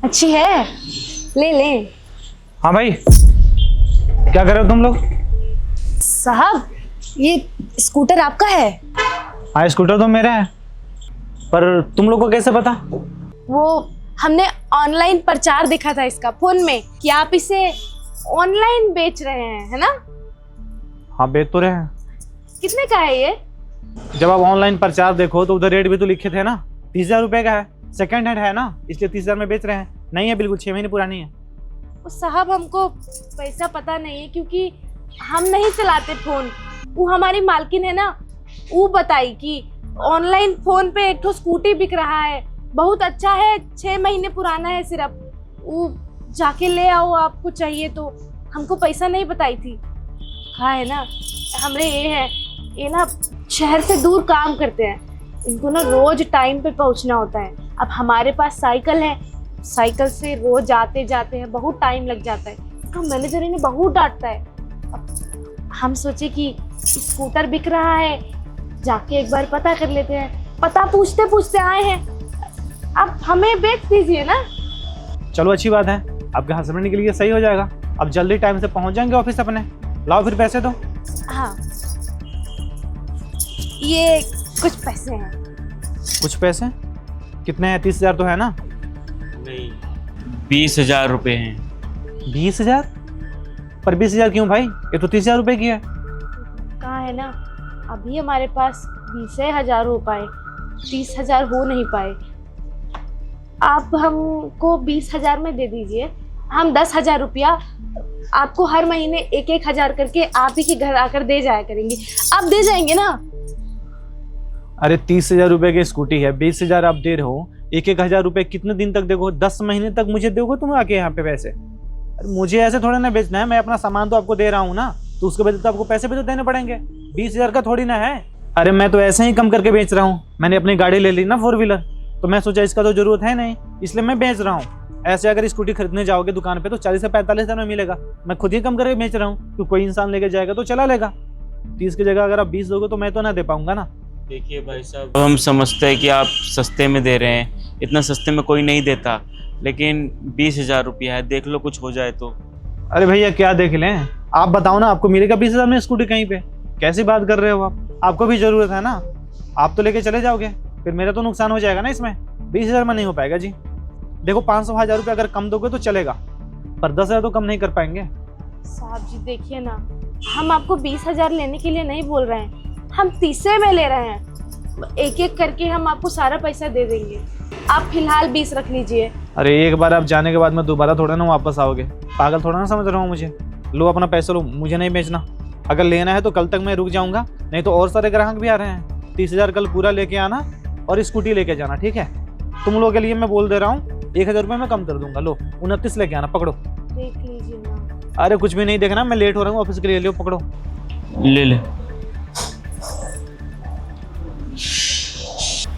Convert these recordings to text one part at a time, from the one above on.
अच्छी है, ले ले। हाँ भाई, क्या कर रहे हो तुम लोग? साहब, ये स्कूटर आपका है? हाँ, स्कूटर तो मेरा है, पर तुम लोग को कैसे पता? वो हमने ऑनलाइन प्रचार देखा था इसका फोन में कि आप इसे ऑनलाइन बेच रहे हैं, है ना? हाँ, बेच तो रहे हैं। कितने का है ये? जब आप ऑनलाइन प्रचार देखो तो उधर रेट भी तो लिखे थे ना। 30,000 रुपए का है, सेकंड हैंड है ना, इसलिए 30,000 में बेच रहे हैं। नहीं है, बिल्कुल 6 महीने पुरानी है। साहब, हमको पैसा पता नहीं है क्योंकि हम नहीं चलाते फोन। वो हमारी मालकिन है ना, वो बताई कि ऑनलाइन फोन पे एक ठो स्कूटी बिक रहा है, बहुत अच्छा है, 6 महीने पुराना है सिर्फ। वो जाके ले आओ, आपको चाहिए तो। हमको पैसा नहीं बताई थी। कहा है ना, हमरे ये ना शहर से दूर काम करते हैं, इनको ना रोज टाइम पे पहुंचना होता है। अब हमारे पास साइकिल है, साइकिल से रोज आते जाते हैं, बहुत टाइम लग जाता है। तो मैनेजर इन्हें बहुत डांटता है। अब हम सोचे कि स्कूटर बिक रहा है, जाके एक बार पता कर लेते हैं। पता पूछते पूछते आए हैं, अब हमें बेच दीजिए ना। चलो, अच्छी बात है, आपके हस्बैंड के लिए सही हो जाएगा। अब जल्दी टाइम से पहुंच जाएंगे ऑफिस अपने। लाओ फिर पैसे दो। हाँ, ये कुछ पैसे हैं। कुछ पैसे? कितने हैं? 30,000 तो है ना? नहीं, 20,000 रुपये हैं। 20,000? पर 20,000 क्यों भाई? ये तो 30,000 रुपए की है। कहा है ना, अभी हमारे पास 20,000 हो पाए, 30,000 हो नहीं पाए। आप हमको 20,000 में दे दीजिए। हम 10,000 रुपया आपको हर महीने 1,000 करके आप ही के घर आकर दे जाया करेंगे। आप दे जाएंगे ना? अरे 30,000 रुपए की स्कूटी है, 20,000 आप दे रहे हो। 1,000 रुपए कितने दिन तक देखो? 10 महीने तक मुझे दोगे तुम आके यहाँ पे पैसे? अरे मुझे ऐसे थोड़ा ना बेचना है, मैं अपना सामान तो आपको दे रहा हूँ ना, तो उसके बदले तो आपको पैसे भी तो देने पड़ेंगे। 20,000 का थोड़ी ना है। अरे मैं तो ऐसे ही कम करके बेच रहा हूँ। मैंने अपनी गाड़ी ले ली ना, 4 व्हीलर, तो मैं सोचा इसका तो जरूरत है नहीं, इसलिए मैं बेच रहा हूँ। ऐसे अगर स्कूटी खरीदने जाओगे दुकान पे तो 40 से 45,000 में मिलेगा। मैं खुद ही कम करके बेच रहा हूँ, तो कोई इंसान लेके जाएगा तो चला लेगा। 30 की जगह अगर आप 20 दोगे तो मैं तो ना दे पाऊंगा ना। देखिए भाई साहब, हम समझते हैं कि आप सस्ते में दे रहे हैं, इतना सस्ते में कोई नहीं देता, लेकिन 20,000 रुपया है, देख लो कुछ हो जाए तो। अरे भैया, क्या देख लें? आप बताओ ना, आपको मिलेगा 20,000 में स्कूटी कहीं पे? कैसी बात कर रहे हो आप? आपको भी जरूरत है ना, आप तो लेके चले जाओगे, फिर मेरा तो नुकसान हो जाएगा ना इसमें। 20,000 में नहीं हो पाएगा जी। देखो, 500,000 रुपये अगर कम दोगे तो चलेगा, पर 10,000 तो कम नहीं कर पाएंगे। साहब जी, देखिए ना, हम आपको 20,000 लेने के लिए नहीं बोल रहे हैं, हम 30 में ले रहे हैं। एक एक करके हम आपको सारा पैसा दे देंगे। आप फिलहाल 20 रख लीजिए। अरे एक बार आप जाने के बाद में दोबारा थोड़ा ना वापस आओगे, पागल थोड़ा ना समझ रहा हूँ मुझे। लो अपना पैसा लो, मुझे नहीं बेचना। अगर लेना है तो कल तक मैं रुक जाऊंगा, नहीं तो और सारे ग्राहक भी आ रहे हैं। 30,000 कल पूरा लेके आना और स्कूटी लेके जाना, ठीक है? तुम लोगों के लिए मैं बोल दे रहा हूँ, 1,000 रुपये मैं कम कर दूंगा। लो 29 लेके आना, पकड़ो। देख लीजिए ना। अरे कुछ भी नहीं देखना, मैं लेट हो रहा हूँ ऑफिस के लिए। लो पकड़ो। ले ले।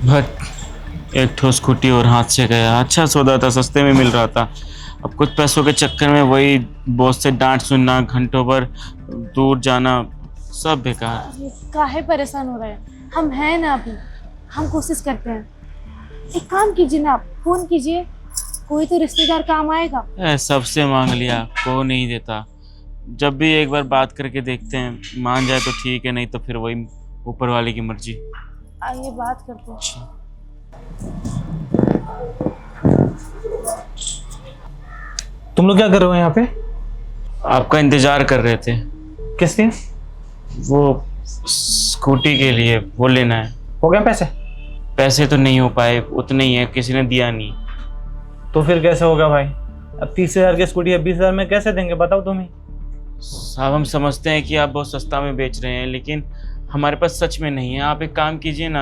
बट एक ठो स्कूटी और हाथ से गया। अच्छा सौदा था, सस्ते में मिल रहा था। अब कुछ पैसों के चक्कर में वही बॉस से डांट सुनना, घंटों भर दूर जाना, सब बेकार। काहे परेशान हो रहे हैं? हम हैं ना, अभी हम कोशिश करते हैं। एक काम कीजिए ना, आप फोन कीजिए, कोई तो रिश्तेदार काम आएगा। सबसे मांग लिया, को नहीं देता। जब भी एक बार बात करके देखते हैं, मान जाए तो ठीक है, नहीं तो फिर वही ऊपर वाले की मर्जी। आइए बात करते हैं। तुम लोग क्या कर रहे हो यहाँ पे? आपका इंतजार कर रहे थे। किस लिए? वो स्कूटी के लिए, वो लेना है। हो गया पैसे? पैसे तो नहीं हो पाए, उतने ही है, किसी ने दिया नहीं। तो फिर कैसे होगा भाई? अब 30,000 की स्कूटी है, 20,000 में कैसे देंगे बताओ तुम ही। साहब, हम समझते हैं कि आप बहुत सस्ता में बेच रहे हैं, लेकिन हमारे पास सच में नहीं है। आप एक काम कीजिए ना,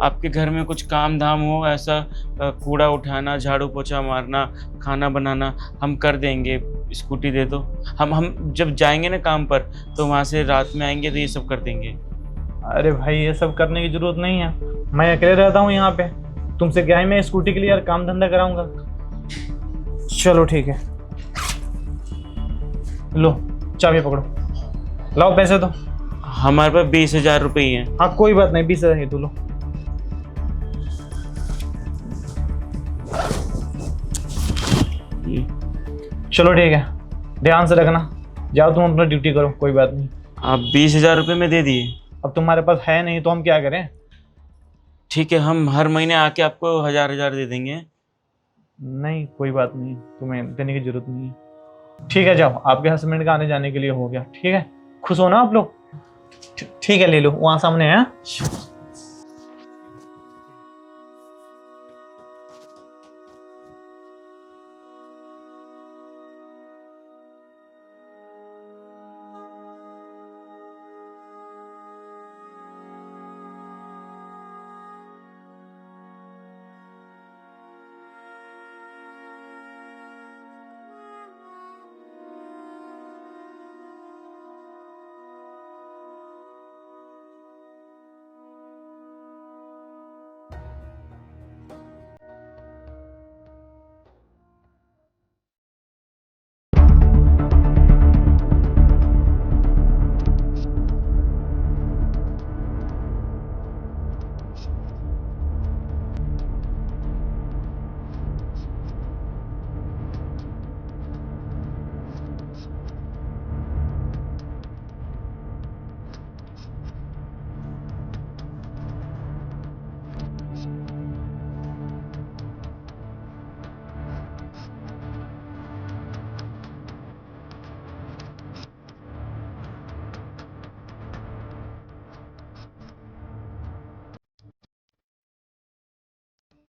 आपके घर में कुछ काम धाम हो, ऐसा कूड़ा उठाना, झाड़ू पोछा मारना, खाना बनाना, हम कर देंगे। स्कूटी दे दो। हम जब जाएंगे ना काम पर, तो वहाँ से रात में आएंगे तो ये सब कर देंगे। अरे भाई, ये सब करने की जरूरत नहीं है, मैं अकेले रहता हूँ यहाँ पे। तुमसे क्या है, मैं स्कूटी के लिए यार काम धंधा कराऊंगा। चलो ठीक है, लो चाबी पकड़ो, लाओ पैसे दो। हमारे पास 20,000 रुपये ही हैं। हाँ कोई बात नहीं, 20,000 ही दो, लो। चलो ठीक है, ध्यान से रखना। जाओ तुम अपना ड्यूटी करो, कोई बात नहीं। आप 20,000 रुपये में दे दिए। अब तुम्हारे पास है नहीं तो हम क्या करें? ठीक है, हम हर महीने आके आपको 1,000 दे देंगे। नहीं कोई बात नहीं, तुम्हें देने की जरूरत नहीं है। ठीक है जाओ, आपके हस्बैंड का आने जाने के लिए हो गया। ठीक है, खुश हो ना आप लोग? ठीक है ले लो, वहाँ सामने है।